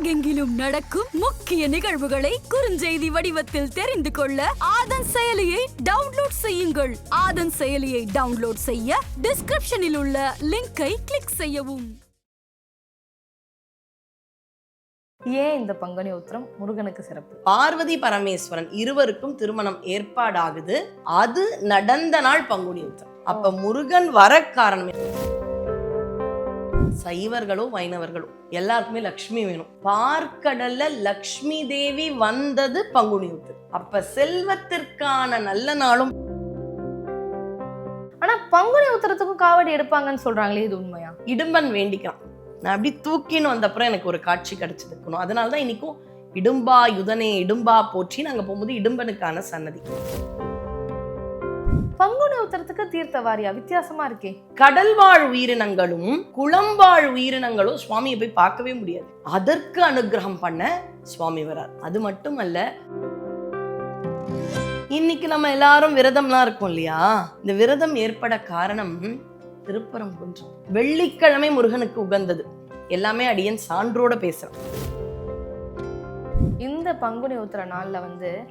உலகெங்கிலும் நடக்கும் முக்கிய நிகழ்வுகளை குறுஞ்செய்தி வடிவத்தில் தெரிந்து கொள்ள ஆதன் செயலியை டவுன்லோட் செய்யுங்கள். ஆதன் செயலியை டவுன்லோட் செய்ய டிஸ்கிரிப்ஷனில் உள்ள லிங்கை கிளிக் செய்யவும். ஏன் இந்த பங்குனி உத்திரம் முருகனுக்கு சிறப்பு? பார்வதி பரமேஸ்வரன் இருவருக்கும் திருமணம் ஏற்பாடாகுது. அது நடந்த நாள் பங்குனி உத்திரம். அப்ப முருகன் வர காரணம் சைவர்களோ வைணவர்களோ எல்லாருக்குமே லக்ஷ்மி வேணும். பார்க்கடல்ல லக்ஷ்மி தேவி வந்தது பங்குனி உத்திரம். அப்ப செல்வத்திற்கான நல்ல நாளும். ஆனா பங்குனி உத்திரத்துக்கும் காவடி எடுப்பாங்கன்னு சொல்றாங்களே, இது உண்மையா? இடும்பன் வேண்டிக்கலாம். நான் அப்படி தூக்கின்னு வந்தப்புறம் எனக்கு ஒரு காட்சி கிடைச்சிருக்கணும். அதனாலதான் இன்னைக்கும் இடும்பா யுதனே இடும்பா போற்றி நாங்க போகும்போது இடும்பனுக்கான சன்னதி. பங்குனி உத்திரத்துக்கு தீர்த்தவாரியா? வித்தியாசமா இருக்கே. கடல்வாழ் உயிரினங்களும் குளம்வாழ் உயிரினங்களும் சுவாமியை போய் பார்க்கவே முடியாது. அதற்கு அனுகிரகம் பண்ண சுவாமி வரார். அது மட்டுமல்ல, இன்னைக்கு நம்ம எல்லாரும் விரதம்லாம் இருக்கோம் இல்லையா? இந்த விரதம் ஏற்பட காரணம் திருப்பரங்குன்றம். வெள்ளிக்கிழமை முருகனுக்கு உகந்தது. எல்லாமே அடியன் சான்றோட பேசுறேன். இந்த பங்குனி உத்திர நாள்ல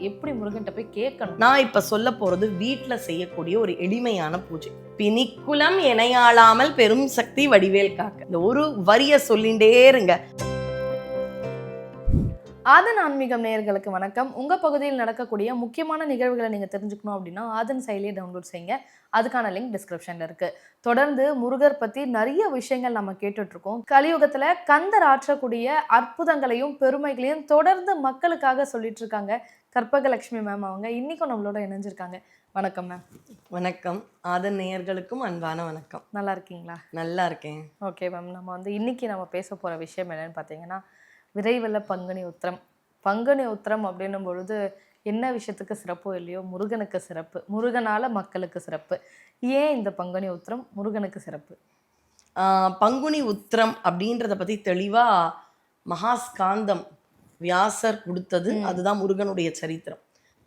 எப்படி முருகன்ட்ட போய் கேட்கணும்? நான் இப்ப சொல்ல போறது வீட்டுல செய்யக்கூடிய ஒரு எளிமையான பூஜை. பிணிக்குலம் இணையாளாமல் பெரும் சக்தி வடிவேல் காக்க. இந்த ஒரு வரிய சொல்லிண்டே இருங்க. ஆதன் ஆன்மீகம் நேயர்களுக்கு வணக்கம். உங்க பகுதியில் நடக்கக்கூடிய முக்கியமான நிகழ்வுகளை நீங்க தெரிஞ்சுக்கணும் அப்படின்னா ஆதன் செயலியை டவுன்லோட் செய்யுங்க. அதுக்கான லிங்க் டிஸ்கிரிப்ஷன்ல இருக்கு. தொடர்ந்து முருகர் பத்தி நிறைய விஷயங்கள் நம்ம கேட்டுட்டு இருக்கோம். கலியுகத்துல கந்தர் ஆற்றக்கூடிய அற்புதங்களையும் பெருமைகளையும் தொடர்ந்து மக்களுக்காக சொல்லிட்டு இருக்காங்க கற்பகலட்சுமி மேம். அவங்க இன்னைக்கும் நம்மளோட இணைஞ்சிருக்காங்க. வணக்கம் மேம். வணக்கம். ஆதன் நேயர்களுக்கும் அன்பான வணக்கம். நல்லா இருக்கீங்களா? நல்லா இருக்கேன். ஓகே மேம், நம்ம இன்னைக்கு நம்ம பேச போற விஷயம் என்னன்னு பார்த்தீங்கன்னா, விரைவில் பங்குனி உத்திரம். பங்குனி உத்திரம் அப்படின்னும் பொழுது என்ன விஷயத்துக்கு சிறப்போ இல்லையோ முருகனுக்கு சிறப்பு, முருகனால மக்களுக்கு சிறப்பு. ஏன் இந்த பங்குனி உத்திரம் முருகனுக்கு சிறப்பு? பங்குனி உத்திரம் அப்படின்றத பற்றி தெளிவாக மகாஸ்காந்தம் வியாசர் கொடுத்தது. அதுதான் முருகனுடைய சரித்திரம்.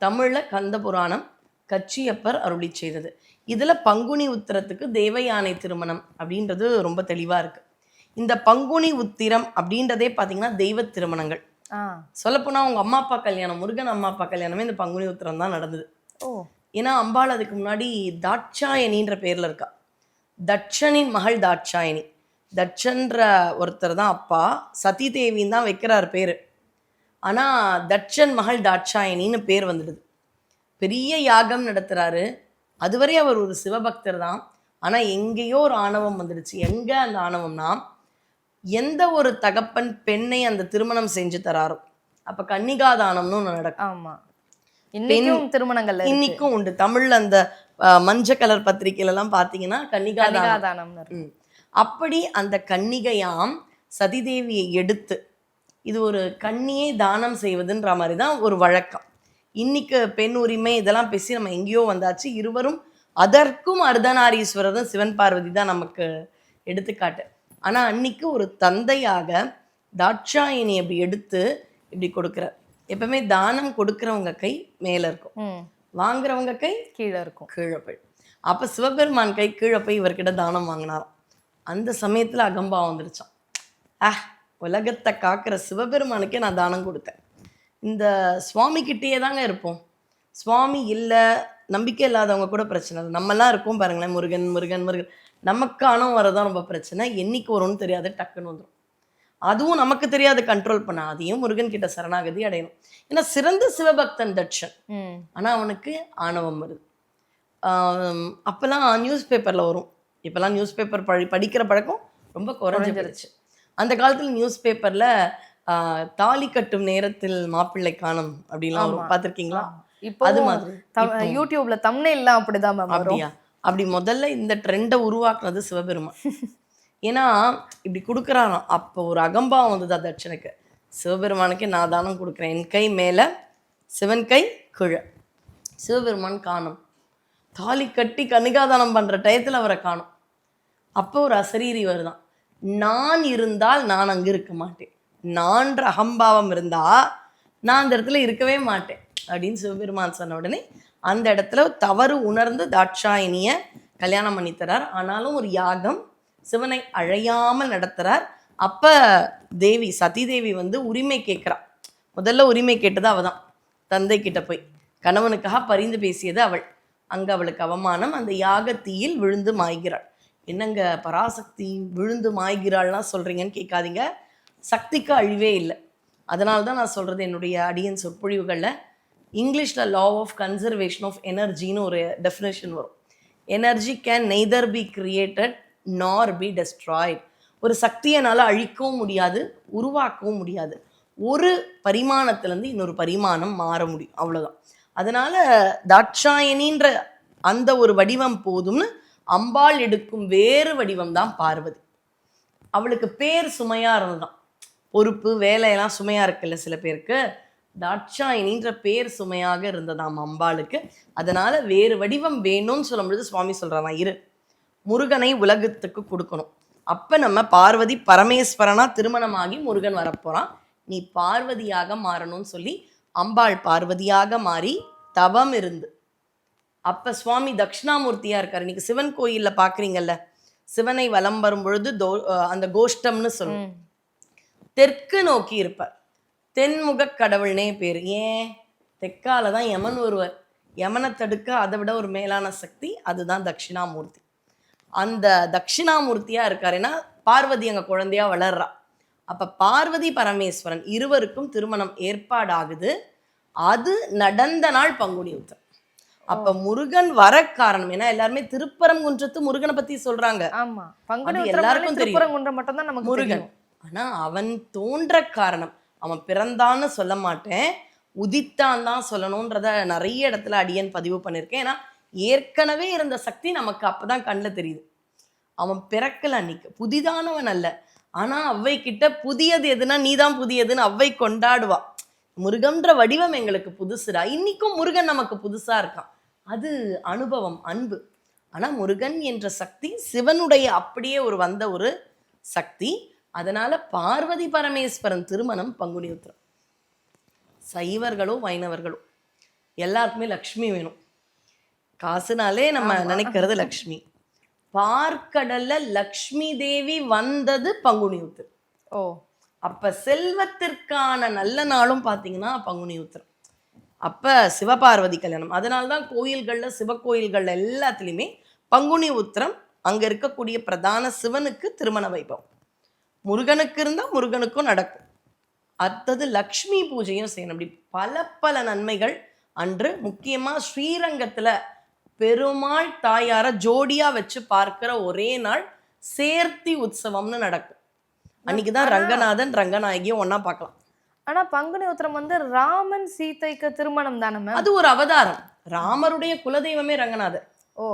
தமிழில் கந்த புராணம் கச்சியப்பர் அருளி செய்தது. இதில் பங்குனி உத்திரத்துக்கு தேவயானை திருமணம் அப்படின்றது ரொம்ப தெளிவாக இருக்குது. இந்த பங்குனி உத்திரம் அப்படின்றதே பார்த்தீங்கன்னா தெய்வ திருமணங்கள். சொல்லப்போனால் அவங்க அம்மா அப்பா கல்யாணம், முருகன் அம்மா அப்பா கல்யாணமே இந்த பங்குனி உத்திரம் தான் நடந்தது. ஏன்னா அம்பாள் அதுக்கு முன்னாடி தாட்சாயணின்ற பேரில் இருக்கா. தட்சனின் மகள் தாட்சாயணி. தட்சன்ற ஒருத்தர் தான் அப்பா, சதி தேவின்னு தான் வைக்கிறார் பேர். ஆனால் தட்சன் மகள் தாட்சாயணின்னு பேர் வந்துடுது. பெரிய யாகம் நடத்துகிறாரு. அதுவரை அவர் ஒரு சிவபக்தர் தான். ஆனால் எங்கேயோ ஒரு ஆணவம் வந்துடுச்சு. எங்கே அந்த ஆணவம்னா, எந்த ஒரு தகப்பன் பெண்ணை அந்த திருமணம் செஞ்சு தராரோ அப்ப கன்னிகாதானம்னு ஒன்று நடக்கும். ஆமா, இன்னைக்கும் திருமணங்கள் இன்னைக்கும் உண்டு. தமிழ்ல அந்த மஞ்சள் கலர் பத்திரிகையில எல்லாம் பாத்தீங்கன்னா கன்னிகாதானம். அப்படி அந்த கன்னிகையாம் சதிதேவியை எடுத்து, இது ஒரு கன்னியை தானம் செய்வதுன்ற மாதிரி தான் ஒரு வழக்கம். இன்னைக்கு பெண் உரிமை இதெல்லாம் பேசி நம்ம எங்கேயோ வந்தாச்சு. இருவரும் அதற்கும் அர்த்தநாரீஸ்வரரும் சிவன் பார்வதி தான் நமக்கு எடுத்துக்காட்டு. ஆனால் அன்னைக்கு ஒரு தந்தையாக தாட்சாயணி அப்படி எடுத்து இப்படி கொடுக்குறார். எப்பவுமே தானம் கொடுக்குறவங்க கை மேலே இருக்கும், வாங்குறவங்க கை கீழே இருக்கும். கீழே போய் அப்போ சிவபெருமான் கை கீழே போய் இவர்கிட்ட தானம் வாங்கினாராம். அந்த சமயத்தில் அகம்பாவம் வந்துருச்சான். உலகத்தை காக்கிற சிவபெருமானுக்கே நான் தானம் கொடுத்தேன். இந்த சுவாமி கிட்டேயே தாங்க இருப்போம். சுவாமி இல்லை, நம்பிக்கை இல்லாதவங்க கூட பிரச்சனை இல்லை. நம்மெல்லாம் இருக்கோம் பாருங்களேன், முருகன் முருகன் முருகன். நமக்கான வரதான் ரொம்ப பிரச்சனை. என்னைக்கு வரும்னு தெரியாது, டக்குன்னு வந்துடும். அதுவும் நமக்கு தெரியாது கண்ட்ரோல் பண்ண. அதையும் முருகன் கிட்ட சரணாகதி அடையணும். ஏன்னா சிறந்த சிவபக்தன் தட்சன். ஆனால் அவனுக்கு ஆணவம் வருது. அப்போல்லாம் நியூஸ் பேப்பரில் வரும். இப்போல்லாம் நியூஸ் பேப்பர் படிக்கிற பழக்கம் ரொம்ப குறைஞ்சிருச்சு. அந்த காலத்தில் நியூஸ் பேப்பரில் தாலி கட்டும் நேரத்தில் மாப்பிள்ளை காணும் அப்படின்லாம் வரும். பார்த்துருக்கீங்களா? அது மாதிரி யூடியூப்ல தம்ப்நெயில்லாம் அப்படிதான். அப்படியா? அப்படி முதல்ல இந்த ட்ரெண்டை உருவாக்குனது சிவபெருமான். ஏன்னா இப்படி கொடுக்குறாராம். அப்போ ஒரு அகம்பாவம் வந்தது தட்சனுக்கு. சிவபெருமானுக்கு நான் தானம் கொடுக்குறேன், என் கை மேலே சிவன் கை கீழே. சிவபெருமான் காணும். தாலி கட்டி கன்னிகாதானம் பண்ணுற டயத்தில் அவரை காணும். அப்போ ஒரு அசரீரி வருதான். நான் இருந்தால் நான் அங்கே இருக்க மாட்டேன், நான்ற அகம்பாவம் இருந்தால் நான் அந்த இடத்துல இருக்கவே மாட்டேன் அப்படின்னு சிவபெருமான் சொன்ன உடனே அந்த இடத்துல தவறு உணர்ந்து தாட்சாயணியை கல்யாணம் பண்ணி தரார். ஆனாலும் ஒரு யாகம் சிவனை அழையாமல் நடத்துறார். அப்ப தேவி சதி தேவி வந்து உரிமை கேட்குறா. முதல்ல உரிமை கேட்டது அவ தான். தந்தை கிட்ட போய் கணவனுக்காக பரிந்து பேசியது அவள். அங்க அவளுக்கு அவமானம். அந்த யாகத்தீயில் விழுந்து மாய்கிறாள். என்னங்க பராசக்தி விழுந்து மாய்கிறாள்லாம் சொல்றீங்கன்னு கேட்காதீங்க. சக்திக்கு அழிவே இல்லை. அதனால தான் நான் சொல்றது, என்னுடைய அடியன் சொற்பொழிவுகளில் இங்கிலீஷில் லா ஆஃப் கன்சர்வேஷன் ஆஃப் எனர்ஜின்னு ஒரு டெஃபினேஷன் வரும். Energy can neither be created நார் பி டெஸ்ட்ராய்ட். ஒரு சக்தியனால அழிக்கவும் முடியாது, உருவாக்கவும் முடியாது. ஒரு பரிமாணத்திலேருந்து இன்னொரு பரிமாணம் மாற முடியும், அவ்வளோதான். அதனால தாட்சாயணின்ற அந்த ஒரு வடிவம் போதும்னு அம்பாள் எடுக்கும் வேறு வடிவம் தான் பார்வதி. அவளுக்கு பேர் சுமையா இருந்ததுதான். பொறுப்பு வேலையெல்லாம் சுமையா இருக்குல்ல சில பேருக்கு, தாட்சாயினின்ற பேர் சுமையாக இருந்ததாம் அம்பாளுக்கு. அதனால வேறு வடிவம் வேணும்னு சொல்லும் பொழுது சுவாமி சொல்றாராம், இரு முருகனை உலகத்துக்கு கொடுக்கணும். அப்ப நம்ம பார்வதி பரமேஸ்வரனா திருமணமாகி முருகன் வரப்போறான், நீ பார்வதியாக மாறணும்னு சொல்லி அம்பாள் பார்வதியாக மாறி தவம் இருந்து அப்ப சுவாமி தட்சிணாமூர்த்தியா இருக்காரு. இன்னைக்கு சிவன் கோயில்ல பாக்குறீங்கல்ல, சிவனை வலம் வரும் பொழுது அந்த கோஷ்டம்னு சொல்லுவோம், தெற்கு நோக்கி இருப்பார். தென்முக கடவுள்னே பேர். ஏன்? தெற்கால தான் யமன் ஒருவர். யமனை தடுக்க அதை விட ஒரு மேலான சக்தி, அதுதான் தட்சிணாமூர்த்தி. அந்த தட்சிணாமூர்த்தியா இருக்காருன்னா பார்வதி அங்க குழந்தையா வளர்றா. அப்ப பார்வதி பரமேஸ்வரன் இருவருக்கும் திருமணம் ஏற்பாடாகுது. அது நடந்த நாள் பங்குனி உத்திரம். அப்ப முருகன் வர காரணம், ஏன்னா எல்லாருமே திருப்பரங்குன்றத்து முருகனை பத்தி சொல்றாங்க. ஆமா, பங்குனி எல்லாருக்கும் திருப்பரங்குன்றம் மட்டும் தான் நமக்கு முருகன். ஆனா அவன் தோன்ற காரணம், அவன் பிறந்தான்னு சொல்ல மாட்டேன், உதித்தான் தான் சொல்லணும்ன்றத நிறைய இடத்துல அடியன் பதிவு பண்ணியிருக்கேன். ஏன்னா ஏற்கனவே இருந்த சக்தி நமக்கு அப்பதான் கண்ணில் தெரியுது. அவன் பிறக்கல அன்னைக்கு, புதிதானவன் அல்ல. ஆனா அவ்வை கிட்ட புதியது எதுனா நீதான் புதியதுன்னு அவ்வை கொண்டாடுவா. முருகன்ற வடிவம் எங்களுக்கு புதுசுடா. இன்னைக்கும் முருகன் நமக்கு புதுசா இருக்கான். அது அனுபவம், அன்பு. ஆனா முருகன் என்ற சக்தி சிவனுடைய அப்படியே ஒரு வந்த ஒரு சக்தி. அதனால பார்வதி பரமேஸ்வரன் திருமணம் பங்குனி உத்திரம். சைவர்களோ வைணவர்களோ எல்லாருக்குமே லக்ஷ்மி வேணும். காசுனாலே நம்ம நினைக்கிறது லக்ஷ்மி. பார்க்கடல்ல லக்ஷ்மி தேவி வந்தது பங்குனி உத்திரம். ஓ, அப்ப செல்வத்திற்கான நல்ல நாளும் பார்த்தீங்கன்னா பங்குனி உத்திரம். அப்ப சிவபார்வதி கல்யாணம். அதனால்தான் கோயில்கள்ல, சிவ கோயில்கள்ல எல்லாத்துலேயுமே பங்குனி உத்திரம் அங்க இருக்கக்கூடிய பிரதான சிவனுக்கு திருமண வைபவம். முருகனுக்கு இருந்தால் முருகனுக்கும் நடக்கும். அடுத்தது லக்ஷ்மி பூஜையும் செய்யணும். அப்படி பல பல நன்மைகள் அன்று. முக்கியமா ஸ்ரீரங்கத்துல பெருமாள் தாயார ஜோடியா வச்சு பார்க்கிற ஒரே நாள் சேர்த்தி உற்சவம்னு நடக்கும். அன்னைக்குதான் ரங்கநாதன் ரங்கநாயகியும் ஒன்னா பார்க்கலாம். ஆனா பங்குனி உத்திரம் வந்து ராமன் சீதைக்கு திருமணம் தானே மேம்? அது ஒரு அவதாரம். ராமருடைய குலதெய்வமே ரங்கநாதர். ஓ,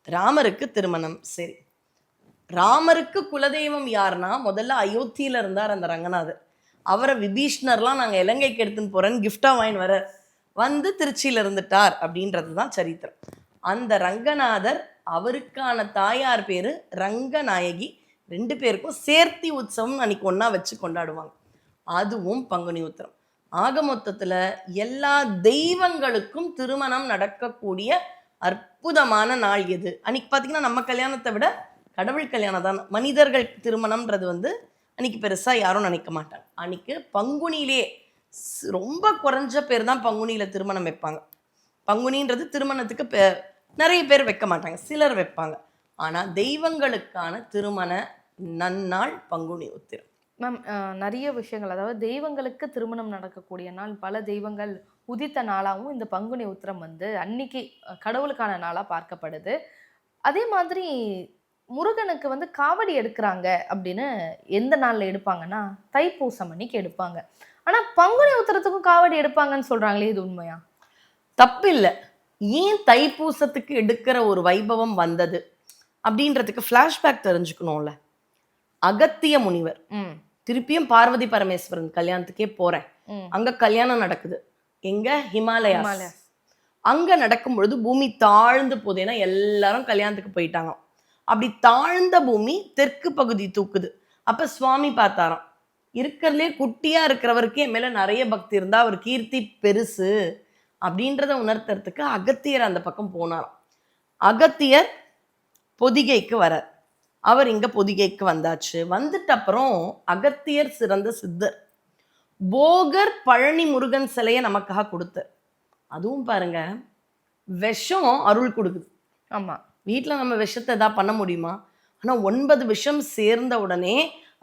ராமருக்கு திருமணம். சரி, ராமருக்கு குலதெய்வம் யாருன்னா முதல்ல அயோத்தியில இருந்தார் அந்த ரங்கநாதர். அவரை விபீஷ்ணர்லாம் நாங்கள் இலங்கைக்கு எடுத்துன்னு போறேன்னு கிஃப்டா வாங்கி வர வந்து திருச்சியில இருந்துட்டார் அப்படின்றது தான் சரித்திரம். அந்த ரங்கநாதர், அவருக்கான தாயார் பேரு ரங்கநாயகி. 2 பேருக்கும் சேர்த்தி உற்சவம் அன்னைக்கு ஒன்னா வச்சு கொண்டாடுவாங்க. அதுவும் பங்குனி உத்திரம். ஆக மொத்தத்துல எல்லா தெய்வங்களுக்கும் திருமணம் நடக்கக்கூடிய அற்புதமான நாள் எது? அன்னைக்கு பார்த்தீங்கன்னா நம்ம கல்யாணத்தை விட கடவுள் கல்யாணம் தான். மனிதர்கள் திருமணம்ன்றது வந்து அன்னைக்கு பெருசா யாரும் நினைக்க மாட்டாங்க. அன்னைக்கு பங்குனியிலே ரொம்ப குறைஞ்ச பேர் தான் பங்குனியில திருமணம் வைப்பாங்க. பங்குனின்றது திருமணத்துக்கு நிறைய பேர் வைக்க மாட்டாங்க, சிலர் வைப்பாங்க. ஆனா தெய்வங்களுக்கான திருமண நன்னாள் பங்குனி உத்திரம். மேம் நிறைய விஷயங்கள், அதாவது தெய்வங்களுக்கு திருமணம் நடக்கக்கூடிய நாள், பல தெய்வங்கள் உதித்த நாளாகவும் இந்த பங்குனி உத்திரம் வந்து அன்னைக்கு கடவுளுக்கான நாளா பார்க்கப்படுது. அதே மாதிரி முருகனுக்கு வந்து காவடி எடுக்கிறாங்க அப்படின்னு எந்த நாள்ல எடுப்பாங்கன்னா தைப்பூசம் அன்னைக்கு எடுப்பாங்க. ஆனா பங்குனி உத்திரத்துக்கும் காவடி எடுப்பாங்கன்னு சொல்றாங்களே, இது உண்மையா? தப்பில்லை. ஏன் தைப்பூசத்துக்கு எடுக்கிற ஒரு வைபவம் வந்தது அப்படின்றதுக்கு ஃப்ளாஷ்பேக் தெரிஞ்சுக்கணும்ல. அகத்திய முனிவர் திருப்பியும் பார்வதி பரமேஸ்வரன் கல்யாணத்துக்கே போறேன். அங்க கல்யாணம் நடக்குது. எங்க? ஹிமாலயா. அங்க நடக்கும் பொழுது பூமி தாழ்ந்து போகுது. ஏன்னா எல்லாரும் கல்யாணத்துக்கு போயிட்டாங்க. அப்படி தாழ்ந்த பூமி தெற்கு பகுதி தூக்குது. அப்ப சுவாமி பார்த்தாராம், இருக்கிறதுலே குட்டியா இருக்கிறவருக்கு என் மேல நிறைய பக்தி இருந்தா அவர் கீர்த்தி பெருசு அப்படின்றத உணர்த்துறதுக்கு அகத்தியர் அந்த பக்கம் போனாராம். அகத்தியர் பொதிகைக்கு வரார். அவர் இங்க பொதிகைக்கு வந்தாச்சு. வந்துட்ட அப்புறம் அகத்தியர் சிறந்த சித்தர், போகர் பழனி முருகன் சிலையை நமக்காக கொடுத்தார். அதுவும் பாருங்க, விஷம் அருள் கொடுக்குது. ஆமா. வீட்டில் நம்ம விஷத்தை எதாவது பண்ண முடியுமா? ஆனால் 9 விஷம் சேர்ந்த உடனே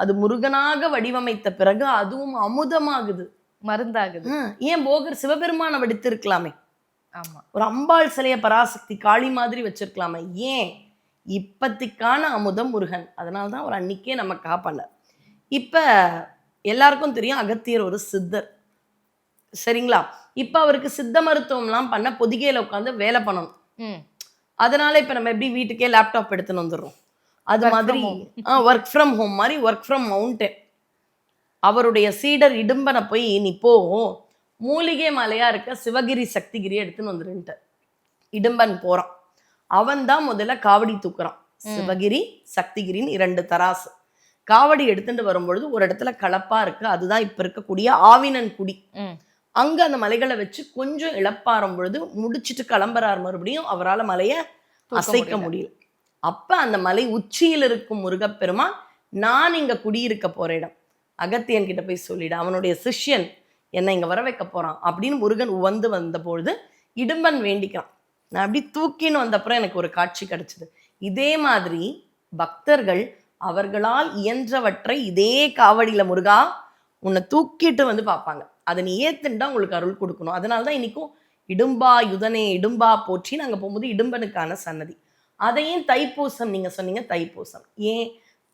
அது முருகனாக வடிவமைத்த பிறகு அதுவும் அமுதமாகுது, மருந்தாகுது. ஏன் போகர் சிவபெருமான வடித்திருக்கலாமே, ஆமா. ஒரு அம்பாள் சிலைய பராசக்தி காளி மாதிரி வச்சிருக்கலாமே, ஏன்? இப்பத்திக்கான அமுதம் முருகன். அதனால தான் ஒரு அன்னைக்கே நமக்காக பண்ணார். இப்ப எல்லாருக்கும் தெரியும் அகத்தியர் ஒரு சித்தர், சரிங்களா? இப்ப அவருக்கு சித்த மருத்துவம்லாம் பண்ண பொதிகையில உட்காந்து வேலை பண்ணணும். அதனால இப்ப நம்ம எப்படி வீட்டுக்கே லேப்டாப் எடுத்துன்னு வந்துடுறோம், அது மாதிரி ஒர்க் ஃப்ரம் ஹோம் மாதிரி ஒர்க் ஃப்ரம் மவுண்டன். அவருடைய சீடர் இடும்பனை போய் நீ போ, மூலிகை மலையா இருக்க சிவகிரி சக்திகிரி எடுத்துன்னு வந்துருன்ட்டு இடும்பன் போறான். அவன் தான் முதல்ல காவடி தூக்குறான். சிவகிரி சக்திகிரின்னு 2 தராசு. காவடி எடுத்துட்டு வரும்பொழுது ஒரு இடத்துல கலப்பா இருக்கு, அதுதான் இப்ப இருக்கக்கூடிய ஆவினன் குடி. அங்க அந்த மலைகளை வச்சு கொஞ்சம் இழப்பாரும் பொழுது முடிச்சுட்டு கிளம்புறார். மறுபடியும் அவரால் மலையை அசைக்க முடியல. அப்ப அந்த மலை உச்சியில் இருக்கும் முருகப்பெருமான், நான் இங்க குடியிருக்க போற இடம், அகத்தியன் கிட்ட போய் சொல்லிடு, அவனுடைய சிஷ்யன் என்னை இங்க வர வைக்க போறான் அப்படின்னு முருகன் உவந்து வந்த பொழுது இடும்பன் வேண்டிக்கிறான். நான் அப்படி தூக்கின்னு வந்தப்புறம் எனக்கு ஒரு காட்சி கிடைச்சது. இதே மாதிரி பக்தர்கள் அவர்களால் இயன்றவற்றை இதே காவடியில முருகா உன்னை தூக்கிட்டு வந்து பார்ப்பாங்க. அதை நீ ஏத்துண்டா உங்களுக்கு அருள் கொடுக்கணும். அதனாலதான் இன்னைக்கும் இடும்பா யுதனே இடும்பா போற்றி நாங்க போகும்போது இடும்பனுக்கான சன்னதி. அதையும் தைப்பூசம், நீங்க சொன்னீங்க தைப்பூசம், ஏன்?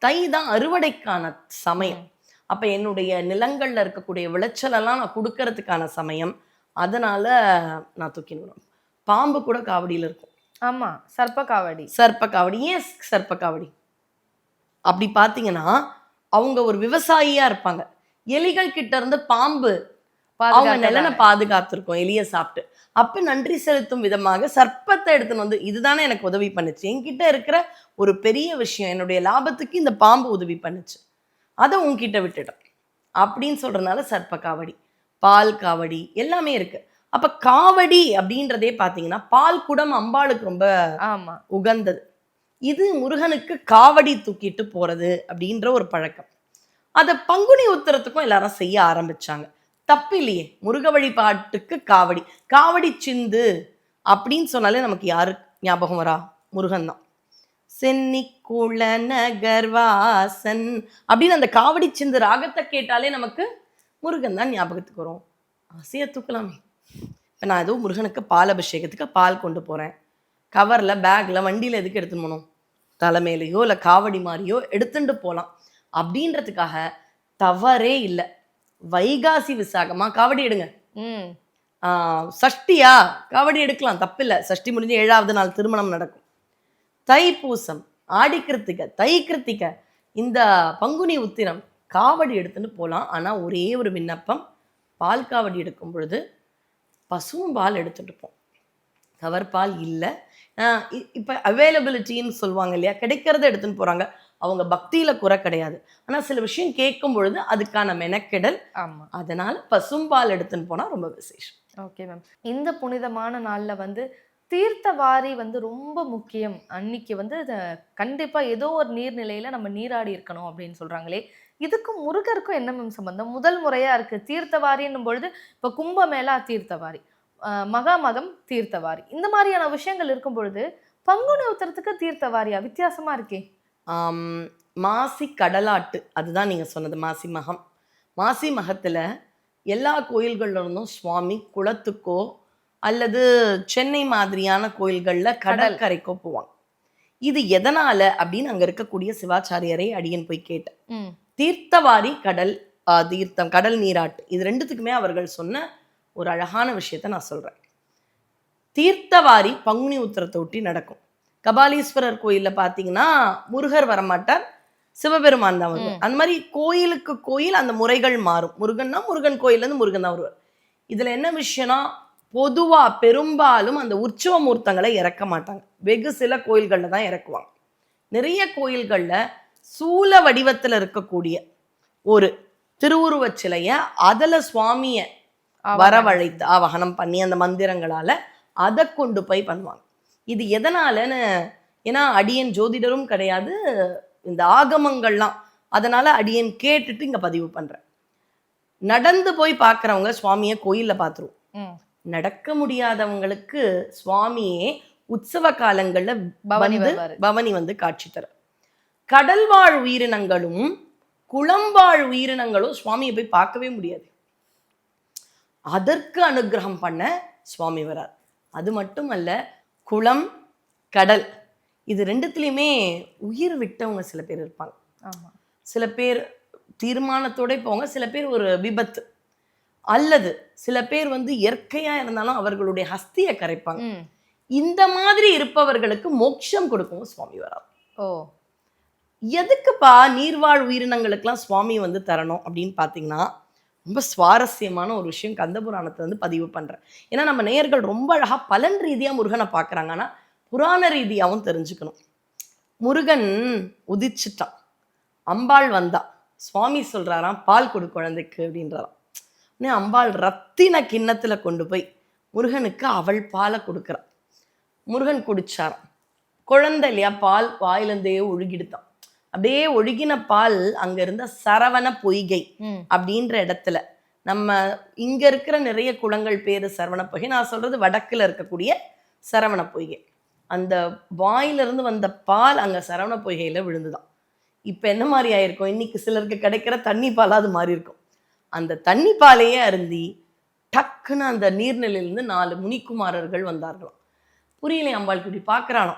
தை தான் அறுவடைக்கான சமயம். அப்ப என்னுடைய நிலங்கள்ல இருக்கக்கூடிய விளைச்சலெல்லாம் நான் கொடுக்கறதுக்கான சமயம். அதனால நான் தூக்கின்னு. பாம்பு கூட காவடியில் இருக்கும். ஆமா, சர்ப்ப காவடி. சர்ப்ப காவடி. ஏன் சர்ப்ப காவடி? அப்படி பார்த்தீங்கன்னா அவங்க ஒரு விவசாயியா இருப்பாங்க. எலிகள் கிட்ட இருந்து பாம்பு அவங்க நிலனை பாதுகாத்திருக்கோம் எலியை சாப்பிட்டு. அப்ப நன்றி செலுத்தும் விதமாக சர்ப்பத்தை எடுத்துன்னு வந்து இதுதானே எனக்கு உதவி பண்ணுச்சு. என்கிட்ட இருக்கிற ஒரு பெரிய விஷயம், என்னுடைய லாபத்துக்கு இந்த பாம்பு உதவி பண்ணுச்சு, அதை உன்கிட்ட விட்டுட்டேன் அப்படின்னு சொல்றதுனால சர்ப்ப காவடி. பால் காவடி எல்லாமே இருக்கு. அப்ப காவடி அப்படின்றதே பாத்தீங்கன்னா பால் குடம் அம்பாளுக்கு ரொம்ப உகந்தது. இது முருகனுக்கு காவடி தூக்கிட்டு போறது அப்படின்ற ஒரு பழக்கம். அதை பங்குனி உத்திரத்துக்கும் எல்லாரும் செய்ய ஆரம்பிச்சாங்க. தப்பு இல்லையே. முருக வழிபாட்டுக்கு காவடி, காவடி சிந்து அப்படின்னு சொன்னாலே நமக்கு யாரு ஞாபகம் வரா? முருகன் தான். சென்னி குள நகர்வாசன் அப்படின்னு அந்த காவடி சிந்து ராகத்தை கேட்டாலே நமக்கு முருகன் தான் ஞாபகத்துக்கு வரும். ஆசையை தூக்கலாமே. இப்போ நான் ஏதோ முருகனுக்கு பால் அபிஷேகத்துக்கு பால் கொண்டு போகிறேன், கவரில் பேக்கில் வண்டியில் எதுக்கு எடுத்துன்னு போகணும்? தலைமையிலையோ இல்லை காவடி மாதிரியோ எடுத்துட்டு போகலாம் அப்படின்றதுக்காக தவறே இல்லை. வைகாசி விசாகமா காவடி எடுங்க, சஷ்டியா காவடி எடுக்கலாம், தப்பில்லை. சஷ்டி முடிஞ்சு 7வது நாள் திருமணம் நடக்கும். தைப்பூசம், ஆடி கிருத்திகை, தை கிருத்திகை, இந்த பங்குனி உத்திரம் காவடி எடுத்துட்டு போகலாம். ஆனால் ஒரே ஒரு விண்ணப்பம், பால் காவடி எடுக்கும் பொழுது பசுவும் பால் எடுத்துட்டு போம். கவர் பால் இல்லை. இப்போ அவைலபிலிட்டின்னு சொல்லுவாங்க இல்லையா, கிடைக்கிறத எடுத்துன்னு போகிறாங்க. அவங்க பக்தியில குறை கிடையாது. ஆனால் சில விஷயம் கேட்கும் பொழுது அதுக்கான மெனக்கெடல். ஆமாம், அதனால பசும்பால் எடுத்துன்னு போனால் ரொம்ப விசேஷம். Okay ma'am. இந்த புனிதமான நாளில் வந்து தீர்த்தவாரி வந்து ரொம்ப முக்கியம். அன்னைக்கு வந்து கண்டிப்பாக ஏதோ ஒரு நீர்நிலையில் நம்ம நீராடி இருக்கணும் அப்படின்னு சொல்கிறாங்களே, இதுக்கும் முருகருக்கும் என்ன மேம் சம்பந்தம்? முதல் முறையாக இருக்குது தீர்த்தவாரின்னும் பொழுது. இப்போ கும்பமேளா தீர்த்தவாரி, மகாமகம் தீர்த்தவாரி, இந்த மாதிரியான விஷயங்கள் இருக்கும் பொழுது பங்குனி உத்திரத்துக்கு தீர்த்தவாரியா? வித்தியாசமாக இருக்கே. மாசி கடலாட்டு, அதுதான் நீங்கள் சொன்னது மாசி மகம். மாசி மகத்தில் எல்லா கோயில்கள்ல இருந்தும் சுவாமி குளத்துக்கோ அல்லது சென்னை மாதிரியான கோயில்களில் கடற்கரைக்கோ போவாங்க. இது எதனால அப்படின்னு அங்கே இருக்கக்கூடிய சிவாச்சாரியரை அடியன் போய் கேட்டேன். தீர்த்தவாரி கடல் தீர்த்தம், கடல் நீராட்டு, இது ரெண்டுத்துக்குமே அவர்கள் சொன்ன ஒரு அழகான விஷயத்த நான் சொல்கிறேன். தீர்த்தவாரி பங்குனி உத்திரத்தை ஒட்டி நடக்கும். கபாலீஸ்வரர் கோயிலில் பார்த்தீங்கன்னா முருகர் வரமாட்டார், சிவபெருமான் தான் வருவார். அந்த மாதிரி கோயிலுக்கு கோயில் அந்த முறைகள் மாறும். முருகன்னா முருகன் கோயிலேருந்து முருகன் தான் வருவார். இதில் என்ன விஷயம்னா, பொதுவாக பெரும்பாலும் அந்த உற்சவ மூர்த்தங்களை இறக்க மாட்டாங்க. வெகு சில கோயில்களில் தான் இறக்குவாங்க. நிறைய கோயில்களில் சூல வடிவத்தில் இருக்கக்கூடிய ஒரு திருவுருவச் சிலையை அதில் சுவாமியை வரவழைத்து ஆவாகனம் பண்ணி அந்த மந்திரங்களால் அதை கொண்டு போய் பண்ணுவாங்க. இது எதனாலன்னு, ஏன்னா அடியன் ஜோதிடரும் கிடையாது, இந்த ஆகமங்கள்லாம். அதனால அடியேன் கேட்டுட்டு இங்க பதிவு பண்றேன். நடந்து போய் பார்க்குறவங்க சுவாமியை கோயில்ல பார்த்துருவோம். நடக்க முடியாதவங்களுக்கு சுவாமியே உற்சவ காலங்கள்ல பவனி வந்து காட்சி தர. கடல்வாழ் உயிரினங்களும் குளம்வாழ் உயிரினங்களும் சுவாமியை போய் பார்க்கவே முடியாது. அதற்கு அனுகிரகம் பண்ண சுவாமி வரார். அது மட்டும் அல்ல, குளம் கடல் இது ரெண்டுத்துலையுமே உயிர் விட்டவங்க சில பேர் இருப்பாங்க. சில பேர் தீர்மானத்தோட போங்க, சில பேர் ஒரு விபத்து, அல்லது சில பேர் வந்து இயற்கையா இருந்தாலும் அவர்களுடைய ஹஸ்தியை கரைப்பாங்க. இந்த மாதிரி இருப்பவர்களுக்கு மோட்சம் கொடுக்கும் சுவாமி வரார். எதுக்குப்பா நீர்வாழ் உயிரினங்களுக்கெல்லாம் சுவாமி வந்து தரணும் அப்படின்னு பார்த்தீங்கன்னா, ரொம்ப சுவாரஸ்யமான ஒரு விஷயம் கந்தபுராணத்தை வந்து பதிவு பண்றேன். ஏன்னா நம்ம நேயர்கள் ரொம்ப அழகா பலன் ரீதியா முருகனை பார்க்குறாங்க, ஆனால் புராண ரீதியாகவும் தெரிஞ்சுக்கணும். முருகன் உதிச்சுட்டான், அம்பாள் வந்தா, சுவாமி சொல்றாராம் பால் கொடு குழந்தைக்கு அப்படின்றாராம். அம்பாள் ரத்தின கிண்ணத்துல கொண்டு போய் முருகனுக்கு அவள் பாலை கொடுக்குறான். முருகன் குடிச்சாராம். குழந்தை இல்லையா, பால் வாயிலிருந்தே ஒழுகிடுத்தான். அப்படியே ஒழுகின பால் அங்க இருந்த சரவண பொய்கை அப்படின்ற இடத்துல, நம்ம இங்க இருக்கிற நிறைய குளங்கள் பேரு சரவண பொய்கை, நான் சொல்றது வடக்குல இருக்கக்கூடிய சரவண பொய்கை. அந்த வாயிலிருந்து வந்த பால் அங்க சரவண பொய்கையில விழுந்துதான். இப்ப என்ன மாதிரி ஆயிருக்கும், இன்னைக்கு சிலருக்கு கிடைக்கிற தண்ணி பாலா அது மாதிரி இருக்கும். அந்த தண்ணி பாலையே அருந்தி டக்குன்னு அந்த நீர்நிலையிலிருந்து 4 முனிக்குமாரர்கள் வந்தார்களாம். புரியலை அம்பாள் இப்படி பார்க்குறானோ.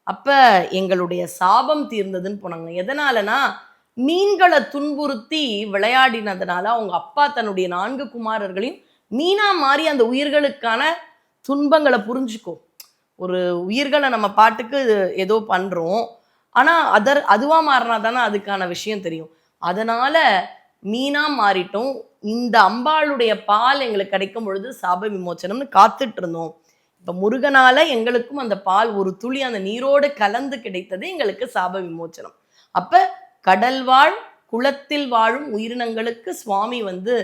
அப்ப எங்களுடைய சாபம் தீர்ந்ததுன்னு போனாங்க. எதனாலனா, மீன்களை துன்புறுத்தி விளையாடினதுனால அவங்க அப்பா தன்னுடைய 4 குமாரர்களையும் மீனா மாறி அந்த உயிர்களுக்கான துன்பங்களை புரிஞ்சுக்கோ. ஒரு உயிர்களை நம்ம பாட்டுக்கு ஏதோ பண்றோம், ஆனா அதுவா மாறினா தானே அதுக்கான விஷயம் தெரியும். அதனால மீனா மாறிட்டோம். இந்த அம்பாளுடைய பால் எங்களுக்கு கிடைக்கும் பொழுது சாப விமோச்சனம்னு காத்துட்டு இருந்தோம். இப்ப முருகனால எங்களுக்கும் அந்த பால் ஒரு துளி அந்த நீரோடு கலந்து கிடைத்தது எங்களுக்கு சாப விமோச்சனம். அப்ப கடல் வாழ் குளத்தில் வாழும் உயிரினங்களுக்கு சுவாமி வந்து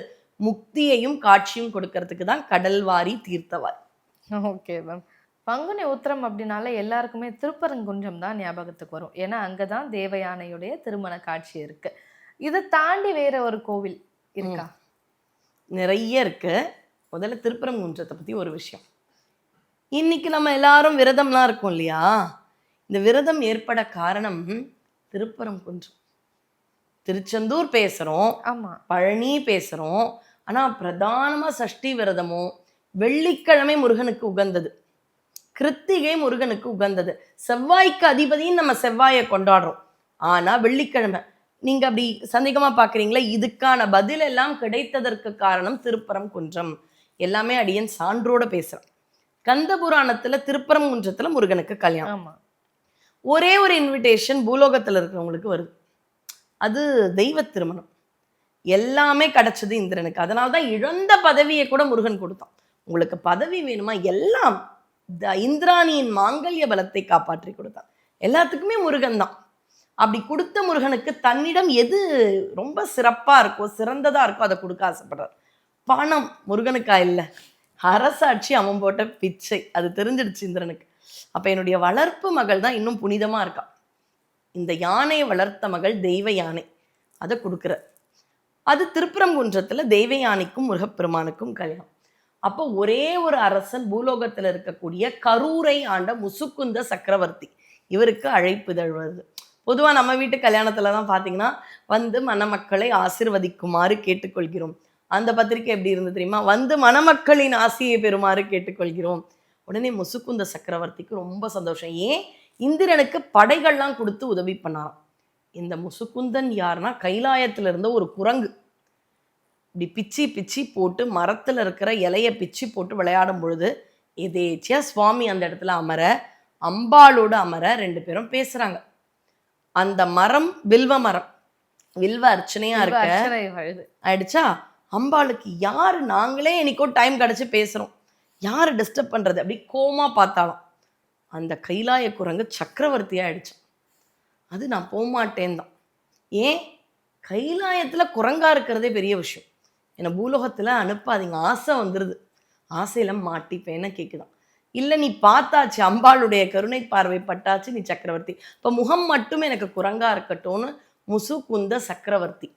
முக்தியையும் காட்சியும் கொடுக்கறதுக்கு தான் கடல்வாரி தீர்த்தவார். Okay ma'am. பங்குனி உத்திரம் அப்படின்னால எல்லாருக்குமே திருப்பரங்குன்றம் தான் ஞாபகத்துக்கு வரும். ஏன்னா அங்கதான் தேவயானையுடைய திருமண காட்சி இருக்கு. இதை தாண்டி வேற ஒரு கோவில் இருக்கா? நிறைய இருக்கு. முதல்ல திருப்பரங்குன்றத்தை பத்தி ஒரு விஷயம். இன்னைக்கு நம்ம எல்லாரும் விரதம்லாம் இருக்கோம் இல்லையா, இந்த விரதம் ஏற்பட காரணம் திருப்பரங்குன்றம். திருச்செந்தூர் பேசுறோம், பழனி பேசுறோம், ஆனா பிரதானமா சஷ்டி விரதமும் வெள்ளிக்கிழமை முருகனுக்கு உகந்தது, கிருத்திகை முருகனுக்கு உகந்தது, செவ்வாய்க்கு அதிபதியும் நம்ம செவ்வாயை கொண்டாடுறோம். ஆனா வெள்ளிக்கிழமை நீங்க அப்படி சந்தேகமா பாக்குறீங்களா? இதுக்கான பதில் எல்லாம் கிடைத்ததற்கு காரணம் திருப்பரங்குன்றம். எல்லாமே அடியன் சான்றோட பேசுறேன். கந்தபுராணத்துல திருப்பரங்குன்றத்துல முருகனுக்கு கல்யாணம். ஒரே ஒரு இன்விடேஷன் பூலோகத்துல இருக்கிறவங்களுக்கு வருது, அது தெய்வ திருமணம். எல்லாமே கிடைச்சது இந்திரனுக்கு. அதனால்தான் இழந்த பதவியை கூட முருகன் கொடுத்தான். உங்களுக்கு பதவி வேணுமா, எல்லாம் இந்திராணியின் மாங்கல்ய பலத்தை காப்பாற்றி கொடுத்தான். எல்லாத்துக்குமே முருகன் தான். அப்படி கொடுத்த முருகனுக்கு தன்னிடம் எது ரொம்ப சிறப்பா இருக்கோ, சிறந்ததா இருக்கோ அதை கொடுக்க ஆசைப்படுறார். பணம் முருகனுக்கா இல்லை, அரசாட்சி அவன் போட்ட பிச்சை. அது தெரிஞ்சிடுச்சு இந்திரனுக்கு. அப்ப என்னுடைய வளர்ப்பு மகள் தான் இன்னும் புனிதமா இருக்கா. இந்த யானையை வளர்த்த மகள் தெய்வ யானை, அதை கொடுக்குற. அது திருப்பரங்குன்றத்துல தெய்வ யானைக்கும் முருகப்பெருமானுக்கும் கல்யாணம். அப்போ ஒரே ஒரு அரசன் பூலோகத்துல இருக்கக்கூடிய கரூரை ஆண்ட முசுக்குந்த சக்கரவர்த்தி, இவருக்கு அழைப்புதழ் வருது. பொதுவா நம்ம வீட்டு கல்யாணத்துலதான் பாத்தீங்கன்னா வந்து மணமக்களை ஆசிர்வதிக்குமாறு கேட்டுக்கொள்கிறோம். அந்த பத்திரிக்கை எப்படி இருந்து தெரியுமா, வந்து மணமக்களின் ஆசையை பெறுமாறு கேட்டுக்கொள்கிறோம். உடனே முசுக்குந்த சக்கரவர்த்திக்கு ரொம்ப சந்தோஷம். ஏன், இந்திரனுக்கு படைகள்லாம் கொடுத்து உதவி பண்ணாராம். இந்த முசுக்குந்தன் யாருன்னா கைலாயத்துல இருந்த ஒரு குரங்கு. இப்படி பிச்சி பிச்சி போட்டு மரத்துல இருக்கிற இலைய பிச்சி போட்டு விளையாடும் பொழுது எதேச்சியா சுவாமி அந்த இடத்துல அமர, அம்பாளோட அமர 2 பேரும் பேசுறாங்க. அந்த மரம் வில்வ மரம், வில்வ அர்ச்சனையா இருக்க ஆயிடுச்சா. அம்பாளுக்கு யாரு, நாங்களே என்னைக்கோ டைம் கிடைச்சு பேசுறோம், யாரு டிஸ்டர்ப் பண்றது, அப்படி கோமா பார்த்தாலும் அந்த கைலாய குரங்கு சக்கரவர்த்தியா ஆயிடுச்சு. அது நான் போகமாட்டேன் தான். ஏன், கைலாயத்துல குரங்கா இருக்கிறதே பெரிய விஷயம். என்னை பூலோகத்துல அனுப்பாதீங்க, ஆசை வந்துருது, ஆசையில மாட்டிப்பேன்னு கேட்குதான். இல்லை நீ பார்த்தாச்சு, அம்பாளுடைய கருணை பார்வை பட்டாச்சு, நீ சக்கரவர்த்தி. இப்போ முகம் மட்டும் எனக்கு குரங்கா இருக்கட்டும்னு முசுகுந்த சக்கரவர்த்தி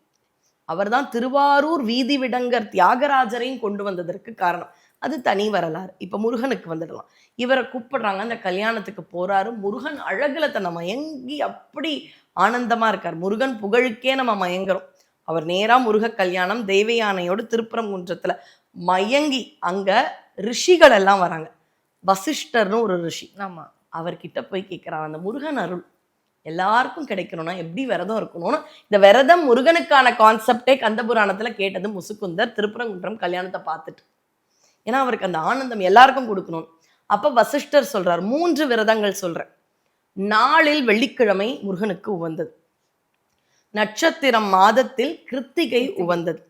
அவர்தான் திருவாரூர் வீதி விடங்கர் தியாகராஜரையும் கொண்டு வந்ததற்கு காரணம். அது தனி வரலாறு. இப்போ முருகனுக்கு வந்துடலாம். இவரை கூப்பிடுறாங்க, அந்த கல்யாணத்துக்கு போறாரு. முருகன் அழகுல தன்னை மயங்கி அப்படி ஆனந்தமா இருக்கார். முருகன் புகழுக்கே நம்ம மயங்குறோம். அவர் நேரா முருக கல்யாணம் தேவயானையோடு திருப்பரங்குன்றத்துல மயங்கி, அங்க ரிஷிகள் எல்லாம் வராங்க. வசிஷ்டர்னு ஒரு ரிஷி, ஆமா, அவர்கிட்ட போய் கேட்கிறான், அந்த முருகன் அருள் எல்லாருக்கும் கிடைக்கணும்னா எப்படி விரதம் இருக்கணும்னு. இந்த விரதம் முருகனுக்கான கான்செப்டே கந்த புராணத்துல கேட்டது முசுகுந்தர் திருப்பரங்குன்றம் கல்யாணத்தை பார்த்துட்டு. ஏன்னா அவருக்கு அந்த ஆனந்தம் எல்லாருக்கும் கொடுக்கணும். அப்ப வசிஷ்டர் சொல்றார், 3 விரதங்கள் சொல்றேன். நாளில் வெள்ளிக்கிழமை முருகனுக்கு உகந்தது, நட்சத்திரம் மாதத்தில் கிருத்திகை உகந்தது,